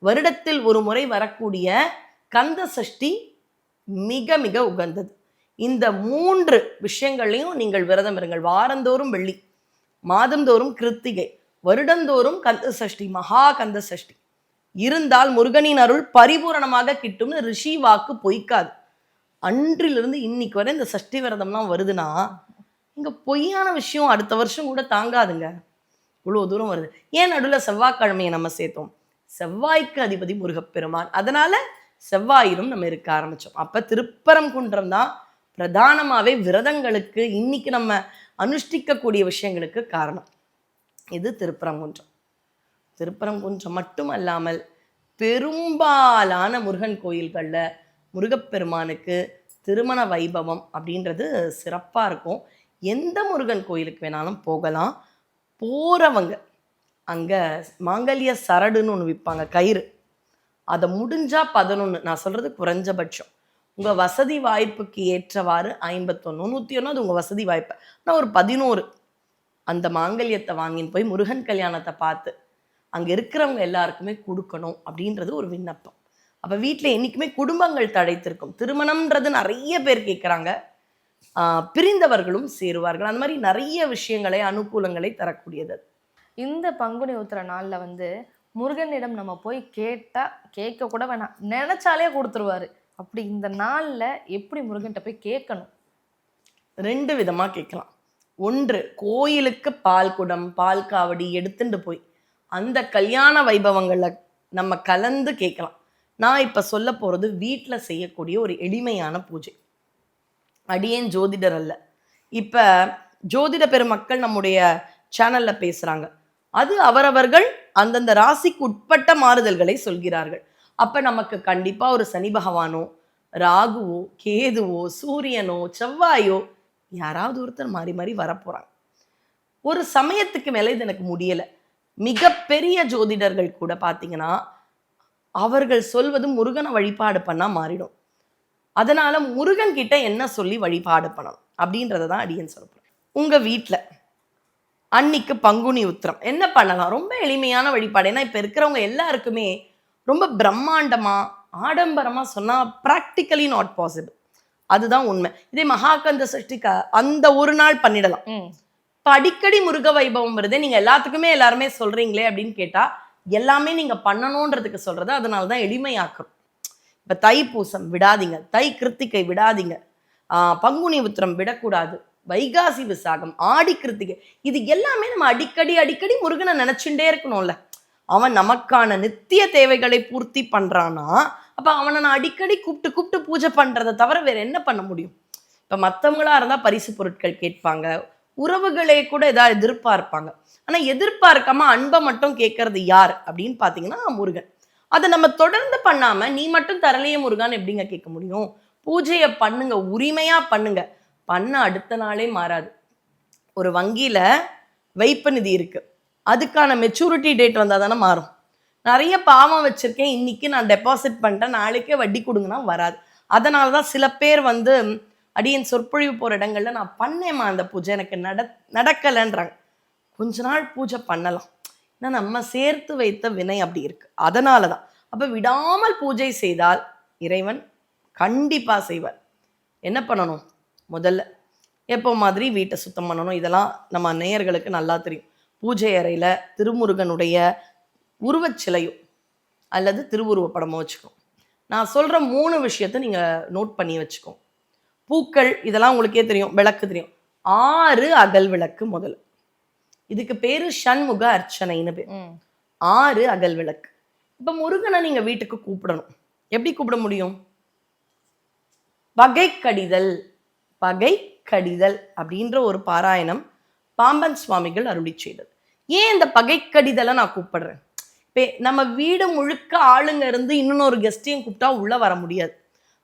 வருடத்தில் ஒரு முறை வரக்கூடிய கந்த சஷ்டி மிக மிக உகந்தது. இந்த 3 விஷயங்களையும் நீங்கள் விரதம் இருங்கள். வாரந்தோறும் வெள்ளி, மாதந்தோறும் கிருத்திகை, வருடந்தோறும் கந்த சஷ்டி, மகா கந்த சஷ்டி இருந்தால் முருகனின் அருள் பரிபூரணமாக கிட்டும்னு ரிஷி வாக்கு பொய்க்காது. அன்றிலிருந்து இன்னைக்கு வரை இந்த சஷ்டி விரதம்லாம் வருதுன்னா இங்க பொய்யான விஷயம் அடுத்த வருஷம் கூட தாங்காதுங்க. இவ்வளோ தூரம் வருது. ஏன் நடுவில் செவ்வாய்க்கிழமையை நம்ம சேர்த்தோம்? செவ்வாய்க்கு அதிபதி முருகப்பெருமான், அதனால செவ்வாயிலும் நம்ம இருக்க ஆரம்பிச்சோம். அப்ப திருப்பரங்குன்றம் தான் பிரதானமாவே விரதங்களுக்கு, இன்னைக்கு நம்ம அனுஷ்டிக்கக்கூடிய விஷயங்களுக்கு காரணம். இது திருப்பரங்குன்றம். திருப்பரங்குன்றம் மட்டும் அல்லாமல் பெரும்பாலான முருகன் கோயில்கள்ல முருகப்பெருமானுக்கு திருமண வைபவம் அப்படின்றது சிறப்பா இருக்கும். எந்த முருகன் கோயிலுக்கு வேணாலும் போகலாம். போறவங்க அங்க மாங்கல்ய சரடுன்னு ஒன்று விற்பாங்க, கயிறு. அதை முடிஞ்சா 11, நான் சொல்றது குறைஞ்சபட்சம். உங்க வசதி வாய்ப்புக்கு ஏற்றவாறு 51, 101 அது உங்க வசதி வாய்ப்பு. நான் ஒரு 11 அந்த மாங்கல்யத்தை வாங்கின்னு போய் முருகன் கல்யாணத்தை பார்த்து அங்க இருக்கிறவங்க எல்லாருக்குமே கொடுக்கணும் அப்படின்றது ஒரு விண்ணப்பம். அப்ப வீட்டில் என்னைக்குமே குடும்பங்கள் தழைத்திருக்கும். திருமணம்ன்றது நிறைய பேர் கேட்குறாங்க, பிரிந்தவர்களும் சேருவார்கள். அந்த மாதிரி நிறைய விஷயங்களை, அனுகூலங்களை தரக்கூடியது. இந்த பங்குனி உத்திர நாள்ல வந்து முருகனிடம் நம்ம போய் கேட்டா, கேட்க கூட வேணாம், நினைச்சாலே கொடுத்துருவாரு. அப்படி இந்த நாள்ல எப்படி முருகன்கிட்ட போய் கேட்கணும்? 2 விதமா கேட்கலாம். ஒன்று, கோயிலுக்கு பால் குடம், பால் காவடி எடுத்துட்டு போய் அந்த கல்யாண வைபவங்கள்ல நம்ம கலந்து கேட்கலாம். நான் இப்ப சொல்ல போறது வீட்டில் செய்யக்கூடிய ஒரு எளிமையான பூஜை. அடியேன் ஜோதிடர் அல்ல. இப்ப ஜோதிட பெருமக்கள் நம்முடைய சேனல்ல பேசுறாங்க. அது அவரவர்கள் அந்தந்த ராசிக்கு உட்பட்ட மாறுதல்களை சொல்கிறார்கள். அப்ப நமக்கு கண்டிப்பா ஒரு சனி பகவானோ, ராகுவோ, கேதுவோ, சூரியனோ, செவ்வாயோ யாராவது ஒருத்தர் மாறி மாறி வரப்போறாங்க. ஒரு சமயத்துக்கு மேல இது எனக்கு முடியல. மிகப்பெரிய ஜோதிடர்கள் கூட பாத்தீங்கன்னா அவர்கள் சொல்வது முருகனை வழிபாடு பண்ணா மாறிடும். அதனால முருகன் கிட்ட என்ன சொல்லி வழிபாடு பண்ணணும் அப்படின்றத தான் அடியேன் சொல்ல போறேன். உங்க வீட்டில் அன்னைக்கு பங்குனி உத்திரம் என்ன பண்ணலாம்? ரொம்ப எளிமையான வழிபாடு. ஏன்னா இப்ப இருக்கிறவங்க எல்லாருக்குமே ரொம்ப பிரம்மாண்டமா ஆடம்பரமா சொன்னா ப்ராக்டிக்கலி நாட் பாசிபிள். அதுதான் உண்மை. இதே மகாகந்த சஷ்டிக்கு அந்த ஒரு நாள் பண்ணிடலாம். இப்ப அடிக்கடி முருக வைபவம் வருது, நீங்க எல்லாத்துக்குமே எல்லாருமே சொல்றீங்களே அப்படின்னு கேட்டா, எல்லாமே நீங்க பண்ணணும்ன்றதுக்கு சொல்றது. அதனாலதான் எளிமையாக்குறோம். இப்ப தைப்பூசம் விடாதீங்க, தை கிருத்திகை விடாதீங்க, பங்குனி உத்திரம் விடக்கூடாது, வைகாசி விசாகம், ஆடி கிருத்திகை, இது எல்லாமே நம்ம அடிக்கடி அடிக்கடி முருகனை நினைச்சுட்டே இருக்கணும்ல. அவன் நமக்கான நித்திய தேவைகளை பூர்த்தி பண்றானா, அப்ப அவனை நான் அடிக்கடி கூப்பிட்டு கூப்பிட்டு பூஜை பண்றதை தவிர வேற என்ன பண்ண முடியும்? இப்ப மற்றவங்களா இருந்தா பரிசு பொருட்கள் கேட்பாங்க, உறவுகளே கூட ஏதாவது எதிர்பார்ப்பாங்க. ஆனா எதிர்பார்க்காம அன்பை மட்டும் கேட்கறது யார் அப்படின்னு பாத்தீங்கன்னா முருகன். அதை நம்ம தொடர்ந்து பண்ணாம நீ மட்டும் தரலையே முருகான்னு எப்படிங்க கேட்க முடியும்? பூஜையை பண்ணுங்க, உரிமையா பண்ணுங்க. பண்ண அடுத்த நாளே மாறாது. ஒரு வங்கியில வைப்பு நிதி இருக்கு, அதுக்கான மெச்சூரிட்டி டேட் வந்தால் தானே மாறும். நிறைய பாவம் வச்சிருக்கேன், இன்னைக்கு நான் டெபாசிட் பண்ணிட்டேன், நாளைக்கே வட்டி கொடுங்கன்னா வராது. அதனால தான் சில பேர் வந்து அடியேன் சொற்பொழிவு போகிற இடங்கள்ல நான் பண்ணேம்மா அந்த பூஜை, எனக்கு நடக்கலைன்றாங்க. கொஞ்ச நாள் பூஜை பண்ணலாம், ஏன்னா நம்ம சேர்த்து வைத்த வினை அப்படி இருக்கு. அதனால தான். அப்போ விடாமல் பூஜை செய்தால் இறைவன் கண்டிப்பாக செய்வார். என்ன பண்ணணும்? முதல்ல எப்போ மாதிரி வீட்டை சுத்தம் பண்ணணும். இதெல்லாம் நம்ம நேயர்களுக்கு நல்லா தெரியும். பூஜை அறையில் திருமுருகனுடைய உருவச்சிலையோ அல்லது திருவுருவ படமோ வச்சுக்கோ. நான் சொல்கிற 3 விஷயத்தை நீங்கள் நோட் பண்ணி வச்சுக்கோ. பூக்கள் இதெல்லாம் உங்களுக்கே தெரியும், விளக்கு தெரியும். 6 அகல் விளக்கு முதல்ல. இதுக்கு பேரு சண்முக அர்ச்சனைன்னு பேர். 6 அகல் விளக்கு. இப்ப முருகனை நீங்க வீட்டுக்கு கூப்பிடணும். எப்படி கூப்பிட முடியும்? பகை கடிதல். பகை கடிதல் அப்படின்ற ஒரு பாராயணம் பாம்பன் சுவாமிகள் அருளி செய்தது. ஏன் இந்த பகை கடிதலை நான் கூப்பிடுறேன்? இப்போ நம்ம வீடு முழுக்க ஆளுங்க இருந்து இன்னொரு கெஸ்டையும் கூப்பிட்டா உள்ள வர முடியாது.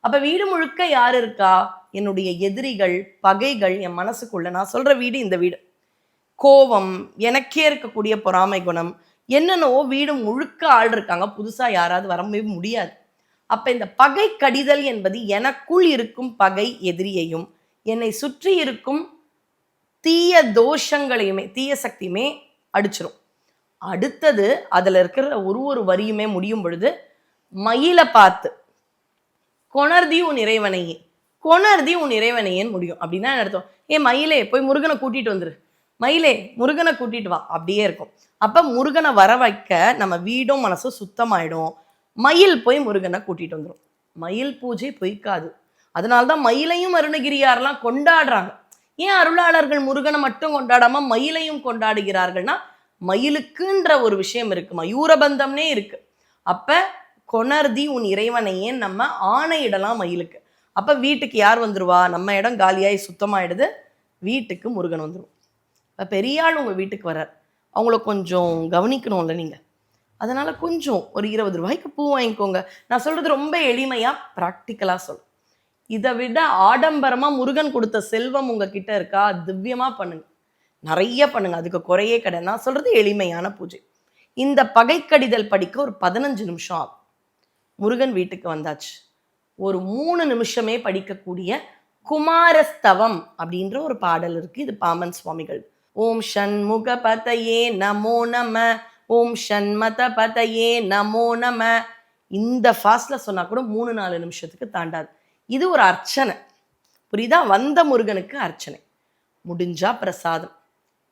அப்ப வீடு முழுக்க யார் இருக்கா? என்னுடைய எதிரிகள், பகைகள் என் மனசுக்குள்ள. நான் சொல்ற வீடு இந்த வீடு. கோபம், எனக்கே இருக்கக்கூடிய பொறாமை குணம், என்னென்னவோ வீடு முழுக்க ஆள் இருக்காங்க. புதுசா யாராவது வரவே முடியாது. அப்ப இந்த பகை கடிதல் என்பது எனக்குள் இருக்கும் பகை எதிரியையும் என்னை சுற்றி இருக்கும் தீய தோஷங்களையுமே, தீய சக்தியுமே அடிச்சிரும். அடுத்தது அதுல இருக்கிற ஒரு வரியுமே முடியும் பொழுது மயிலை பார்த்து கொணர்தி உன் இறைவனையே, கொணர்தி உன் இறைவனையேன்னு முடியும். அப்படின்னா அர்த்தம், மயிலே போய் முருகனை கூட்டிட்டு வந்துரு, மயிலே முருகனை கூட்டிட்டு வா, அப்படியே இருக்கும். அப்ப முருகனை வர வைக்க நம்ம வீடும் மனசும் சுத்தமாயிடும். மயில் போய் முருகனை கூட்டிட்டு வந்துடும். மயில் பூஜை பொய்க்காது. அதனால்தான் மயிலையும் அருணகிரியாரெல்லாம் கொண்டாடுறாங்க. ஏன் அருளாளர்கள் முருகனை மட்டும் கொண்டாடாம மயிலையும் கொண்டாடுகிறார்கள்னா, மயிலுக்குன்ற ஒரு விஷயம் இருக்கு, மயூரபந்தம்னே இருக்கு. அப்ப கொணர்தி உன் இறைவனையே நம்ம ஆணையிடலாம் மயிலுக்கு. அப்ப வீட்டுக்கு யார் வந்துருவா? நம்ம இடம் காலியாகி சுத்தமாயிடுது, வீட்டுக்கு முருகன் வந்துடும். இப்போ பெரியாள் உங்க வீட்டுக்கு வர்றார், அவங்கள கொஞ்சம் கவனிக்கணும்ல நீங்க. அதனால கொஞ்சம் ஒரு 20 ரூபாய்க்கு பூ வாங்கிக்கோங்க. நான் சொல்றது ரொம்ப எளிமையா பிராக்டிக்கலா சொல்றேன். இதை விட ஆடம்பரமா முருகன் கொடுத்த செல்வம் உங்ககிட்ட இருக்கா? திவ்யமா பண்ணுங்க, நிறைய பண்ணுங்க, அதுக்கு குறையே கிடையாது. நான் சொல்றது எளிமையான பூஜை. இந்த பகை கடிதல் படிக்க ஒரு 15 நிமிஷம் ஆகும். முருகன் வீட்டுக்கு வந்தாச்சு, ஒரு 3 நிமிஷமே படிக்கக்கூடிய குமாரஸ்தவம் அப்படின்ற ஒரு பாடல் இருக்கு. இது பாம்பன் சுவாமிகள். ஓம் ஷண்முக பதையே நமோ நம, ஓம் ஷண்மத பதையே நமோ நம. இந்த ஃபாஸ்ட்ல சொன்னா கூட 3-4 நிமிஷத்துக்கு தாண்டாது. இது ஒரு அர்ச்சனை, புரியுதா? வந்த முருகனுக்கு அர்ச்சனை. முடிஞ்சா பிரசாதம்,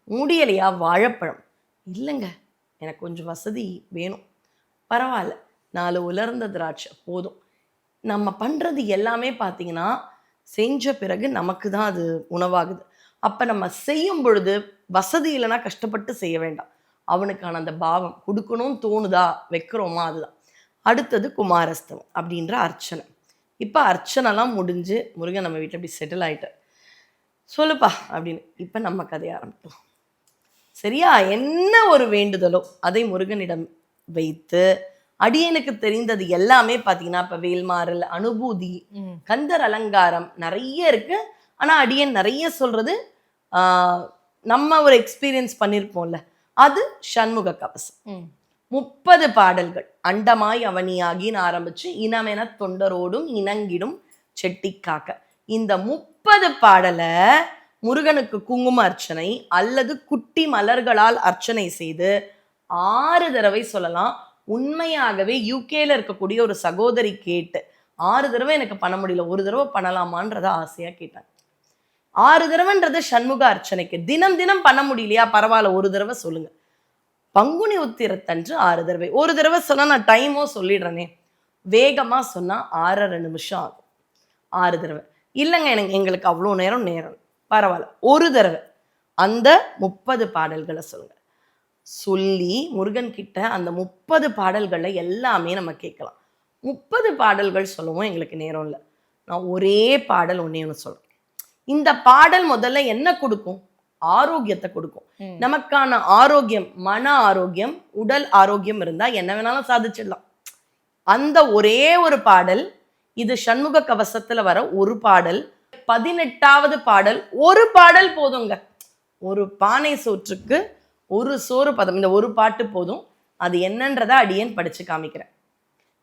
முடியலையா வாழைப்பழம். இல்லைங்க எனக்கு கொஞ்சம் வசதி வேணும், பரவாயில்ல 4 உலர்ந்த திராட்சை போதும். நம்ம பண்றது எல்லாமே பார்த்தீங்கன்னா செஞ்ச பிறகு நமக்கு தான் அது உணவாகுது. அப்ப நம்ம செய்யும் பொழுது வசதி இல்லைன்னா கஷ்டப்பட்டு செய்ய வேண்டாம். அவனுக்கான அந்த பாவம் கொடுக்கணும்னு தோணுதா, வைக்கிறோமா, அதுதான். அடுத்தது குமாரஸ்தவம் அப்படின்ற அர்ச்சனை. இப்போ அர்ச்சனைலாம் முடிஞ்சு முருகன் நம்ம வீட்டில் இப்படி செட்டில் ஆயிட்டார். சொல்லுப்பா அப்படின்னு இப்போ நம்ம கதையை ஆரம்பித்தோம். சரியா? என்ன ஒரு வேண்டுதலோ அதை முருகனிடம் வைத்து அடியனுக்கு தெரிந்தது எல்லாமே பார்த்தீங்கன்னா இப்போ வேல்மாறல், அனுபூதி, கந்தர் அலங்காரம் நிறைய இருக்கு. ஆனா அடியன் நிறைய சொல்றது நம்ம ஒரு எக்ஸ்பீரியன்ஸ் பண்ணியிருப்போம்ல, அது சண்முக கவசம். 30 பாடல்கள். அண்டமாய் அவனியாகின்னு ஆரம்பிச்சு இனமென தொண்டரோடும் இணங்கிடும் செட்டிக்காக்க. இந்த 30 பாடலை முருகனுக்கு குங்கும அர்ச்சனை அல்லது குட்டி மலர்களால் அர்ச்சனை செய்து 6 தடவை சொல்லலாம். உண்மையாகவே யூகேல இருக்கக்கூடிய ஒரு சகோதரி கேட்டு 6 தடவை எனக்கு பண்ண முடியல, ஒரு தடவை பண்ணலாமான்றத ஆசையா கேட்டாங்க. 6 தடவைன்றது சண்முக அர்ச்சனைக்கு. தினம் தினம் பண்ண முடியலையா, பரவாயில்ல, ஒரு தடவை சொல்லுங்க. பங்குனி உத்திரத்தன்று 6 தடவை. ஒரு தடவை சொன்னா நான் டைமோ சொல்லிடுறேனே, வேகமா சொன்னா 6.5 நிமிஷம் ஆகும். 6 தடவை இல்லைங்க எங்களுக்கு அவ்வளோ நேரம் பரவாயில்ல, ஒரு தடவை அந்த 30 பாடல்களை சொல்லுங்க. சொல்லி முருகன் கிட்ட அந்த 30 பாடல்களை எல்லாமே நம்ம கேட்கலாம். 30 பாடல்கள் சொல்லவும் எங்களுக்கு நேரம் இல்லை. நான் ஒரே பாடல் ஒன்று சொல்றேன். இந்த பாடல் முதல்ல என்ன கொடுக்கும்? ஆரோக்கியத்தை கொடுக்கும். நமக்கான ஆரோக்கியம், மன ஆரோக்கியம், உடல் ஆரோக்கியம் இருந்தா என்ன வேணாலும் சாதிச்சிடலாம். அந்த ஒரே ஒரு பாடல், இது சண்முக கவசத்துல வர ஒரு பாடல். 18வது பாடல். ஒரு பாடல் போதுங்க. ஒரு பானை சோற்றுக்கு ஒரு சோறு பதம். இந்த ஒரு பாட்டு போதும். அது என்னன்றத அடியேன் படிச்சு காமிக்கிறேன்.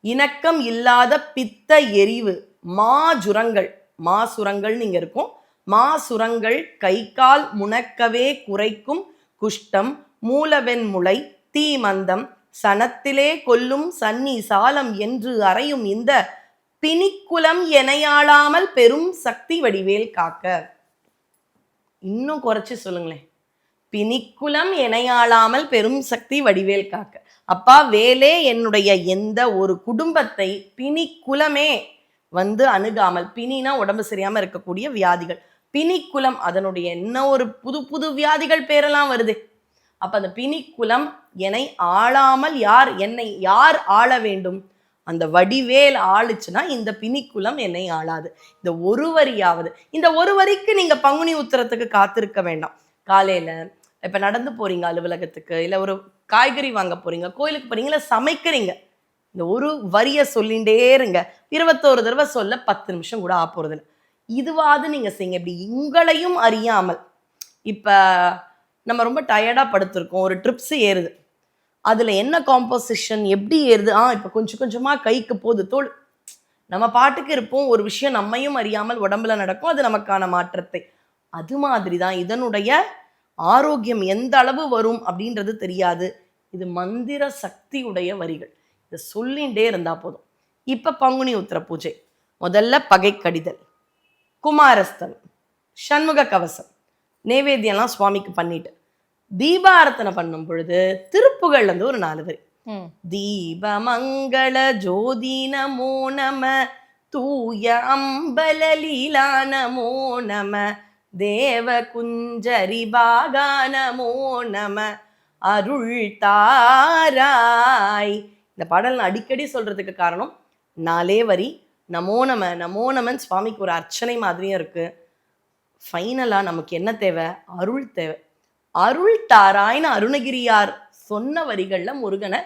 இணக்கம் இல்லாத பித்த எரிவு மாசுரங்கள், மாசுரங்கள் நீங்க இருக்கும். மாசுரங்கள் கை கால் முனக்கவே குறைக்கும் குஷ்டம் மூலவெண் முளை தீமந்தம் சனத்திலே கொல்லும் சன்னி சாலம் என்று அறையும் இந்த பிணிக்குலம் எனையாளாமல் பெரும் சக்தி வடிவேல் காக்க. இன்னும் குறைச்சு சொல்லுங்களேன். பிணிக்குலம் எனையாளாமல் பெரும் சக்தி வடிவேல் காக்க. அப்பா வேலே என்னுடைய எந்த ஒரு குடும்பத்தை பிணிக்குலமே வந்து அணுகாமல், பிணினா உடம்பு சரியாம இருக்கக்கூடிய வியாதிகள், பிணிக்குலம் அதனுடைய என்ன ஒரு புது புது வியாதிகள் பேரெல்லாம் வருது. அப்ப அந்த பிணிக்குலம் என்னை ஆளாமல் என்னை யார் ஆள வேண்டும்? அந்த வடிவேல் ஆளுச்சுன்னா இந்த பிணிக்குலம் என்னை ஆளாது. இந்த ஒரு வரியாவது, இந்த ஒரு வரிக்கு நீங்க பங்குனி உத்திரத்துக்கு காத்திருக்க வேண்டாம். காலையில இப்ப நடந்து போறீங்க அலுவலகத்துக்கு, இல்ல ஒரு காய்கறி வாங்க போறீங்க, கோயிலுக்கு போறீங்க, இல்ல சமைக்கிறீங்க, இந்த ஒரு வரிய சொல்லிண்டே இருங்க. 21 தடவை சொல்ல 10 நிமிஷம் கூட போறது இல்லை. இதுவாது நீங்க செய்யுங்க. இப்படி உங்களையும் அறியாமல், இப்ப நம்ம ரொம்ப டயர்டா படுத்திருக்கோம், ஒரு ட்ரிப்ஸ் ஏறுது, அதுல என்ன காம்போசிஷன் எப்படி ஏறுது, இப்ப கொஞ்சம் கொஞ்சமா கைக்கு போகுது தோல், நம்ம பாட்டுக்கு இருப்போம், ஒரு விஷயம் நம்மையும் அறியாமல் உடம்புல நடக்கும், அது நமக்கான மாற்றத்தை. அது மாதிரிதான் இதனுடைய ஆரோக்கியம் எந்த அளவு வரும் அப்படின்றது தெரியாது. இது மந்திர சக்தியுடைய வரிகள், இதை சொல்லிண்டே இருந்தா போதும். இப்ப பங்குனி உத்திர பூஜை, முதல்ல பகை கடிதல், குமாரஸ்தம், சண்முக கவசம், நைவேத்தியம்லாம் சுவாமிக்கு பண்ணிட்டு தீபாரத்தனை பண்ணும் பொழுது திருப்புகள்ல இருந்து ஒரு 4 வரி. தீபமங்கள ஜோதி நமோ நம, தூய அம்பல லீலா நமோ நம, தேவ குஞ்சரி பாகா நமோ நம, அருள் தாராய். இந்த பாடல் நான் அடிக்கடி சொல்றதுக்கு காரணம் 4 வரி. நமோ நம நமோ நமன் சுவாமிக்கு ஒரு அர்ச்சனை மாதிரியும் இருக்கு. ஃபைனலா நமக்கு என்ன தேவை? அருள் தேவை. அருள் தாராய்னு அருணகிரியார் சொன்ன வரிகள்ல முருகனை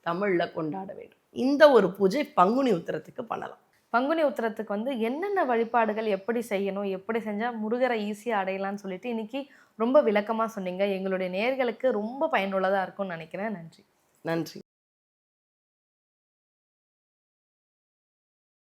தமிழ்ல கொண்டாட வேண்டும். இந்த ஒரு பூஜை பங்குனி உத்திரத்துக்கு பண்ணலாம். பங்குனி உத்திரத்துக்கு வந்து என்னென்ன வழிபாடுகள் எப்படி செய்யணும், எப்படி செஞ்சா முருகரை ஈஸியா அடையலாம்னு சொல்லிட்டு இன்னைக்கு ரொம்ப விளக்கமா சொன்னீங்க. எங்களுடைய நேயர்களுக்கு ரொம்ப பயனுள்ளதா இருக்கும்னு நினைக்கிறேன். நன்றி. நன்றி.